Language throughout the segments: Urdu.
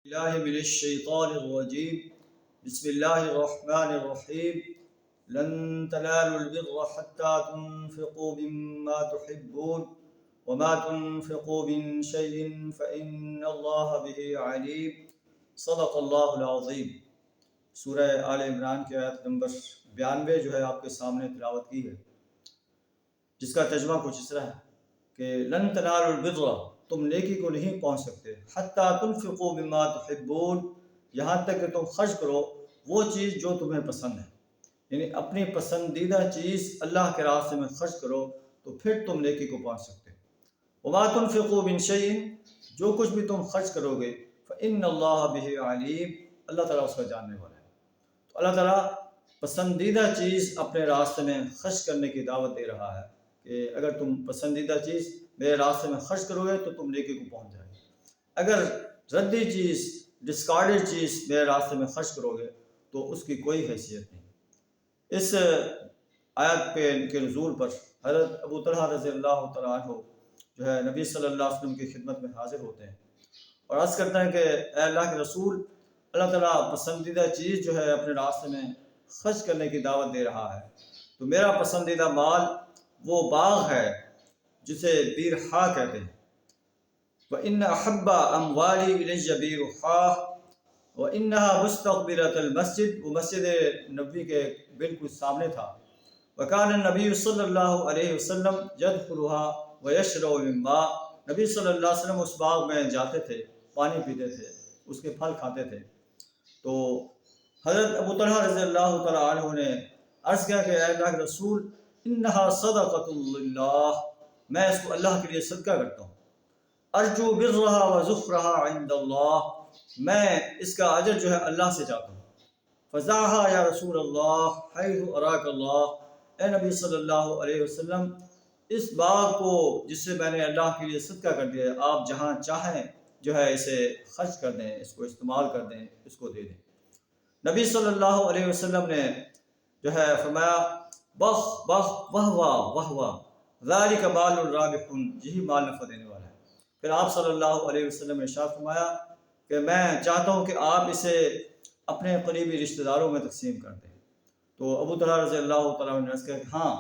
اللہ من الشیطان الرجیم بسم اللہ الرحمن الرحیم لن تنالوا البر حتى تنفقوا مما تحبون وما تنفقوا من شيء فإن الله به علیم صدق اللہ العظیم۔ سورہ آل عمران کی آیت نمبر 92 جو ہے آپ کے سامنے تلاوت کی ہے، جس کا ترجمہ کچھ اس طرح ہے کہ لن تنالوا البر، تم نیکی کو نہیں پہنچ سکتے، حتیٰ تنفقوا مما تحبون، یہاں تک کہ تم خرچ کرو وہ چیز جو تمہیں پسند ہے، یعنی اپنی پسندیدہ چیز اللہ کے راستے میں خرچ کرو تو پھر تم نیکی کو پہنچ سکتے۔ وما تنفقوا من شیء، جو کچھ بھی تم خرچ کرو گے، فإن اللہ بہ علیم، اللہ تعالیٰ اس کا جاننے والا ہے۔ تو اللہ تعالیٰ پسندیدہ چیز اپنے راستے میں خرچ کرنے کی دعوت دے رہا ہے کہ اگر تم پسندیدہ چیز میرے راستے میں خرچ کرو گے تو تم نیکی کو پہنچ جائے گے، اگر ردی چیز، ڈسکارڈڈ چیز میرے راستے میں خرچ کرو گے تو اس کی کوئی حیثیت نہیں۔ اس آیت کے نزول پر حضرت ابو طلحہ رضی اللہ تعالیٰ عنہ جو ہے نبی صلی اللہ علیہ وسلم کی خدمت میں حاضر ہوتے ہیں اور عرض کرتے ہیں کہ اے اللہ کے رسول، اللہ تعالیٰ پسندیدہ چیز جو ہے اپنے راستے میں خرچ کرنے کی دعوت دے رہا ہے، تو میرا پسندیدہ مال وہ باغ ہے جسے بیرحا کہتے ہیں۔ وَإِنَّ أَحَبَّ أَمْوَالِي إِلَيَّ بِيرُحَا وَإِنَّهَا مُسْتَقْبِلَةَ الْمَسْجِدِ، وہ مسجد نبوی کے بالکل سامنے تھا۔ وَكَانَ النَّبِيُّ صلی اللہ علیہ وسلم يَدْخُلُهَا وَيَشْرَبُ مِن مَّاءٍ، نبی صلی اللہ علیہ وسلم اس باغ میں جاتے تھے، پانی پیتے تھے، اس کے پھل کھاتے تھے۔ تو حضرت ابو طلحہ رضی اللہ تعالیٰ عنہ نے عرض کیا کہ اے اللہ کے رسول، انها صدقۃ للہ، میں اس کو اللہ کے لیے صدقہ کرتا ہوں، ارجو برہا وذخرها عند اللہ، میں اس کا اجر جو ہے اللہ سے چاہتا ہوں۔ فزعها یا رسول اللہ حیث اراک اللہ، اے نبی صلی اللہ علیہ وسلم، اس باغ کو جس سے میں نے اللہ کے لیے صدقہ کر دیا ہے، آپ جہاں چاہیں جو ہے اسے خرچ کر دیں، اس کو استعمال کر دیں، اس کو دے دیں۔ نبی صلی اللہ علیہ وسلم نے جو ہے فرمایا بخ بخ واہ واہ واہ واہ، ذالک مال رابح، یہی مال نفع دینے والا ہے۔ پھر آپ صلی اللہ علیہ وسلم نے ارشاد فرمایا کہ میں چاہتا ہوں کہ آپ اسے اپنے قریبی رشتہ داروں میں تقسیم کر دیں۔ تو ابو طلحہ رضی اللہ تعالیٰ عنہ نے عرض کیا کہ ہاں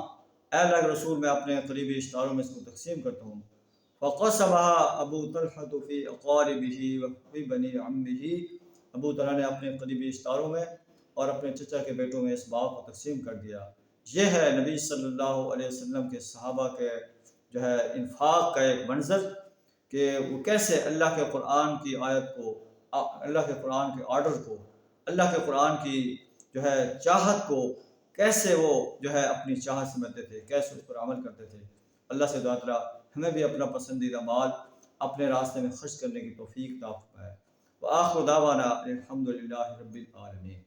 اے اللہ کے رسول، میں اپنے قریبی رشتہ داروں میں اس کو تقسیم کرتا ہوں۔ فقسمها ابو طلحہ فی اقاربہ وفی بنی عمہ، ابو طلحہ نے اپنے قریبی رشتہ داروں میں اور اپنے چچا کے بیٹوں میں اس باغ کو تقسیم کر دیا۔ یہ ہے نبی صلی اللہ علیہ وسلم کے صحابہ کے جو ہے انفاق کا ایک منظر، کہ وہ کیسے اللہ کے قرآن کی آیت کو، اللہ کے قرآن کے آرڈر کو، اللہ کے قرآن کی جو ہے چاہت کو کیسے وہ جو ہے اپنی چاہت سمجھتے تھے، کیسے اس پر عمل کرتے تھے۔ اللہ سے دعا تعالیٰ ہمیں بھی اپنا پسندیدہ مال اپنے راستے میں خرچ کرنے کی توفیق عطا فرمائے۔ وآخر دعوانا الحمد للہ رب العالمین۔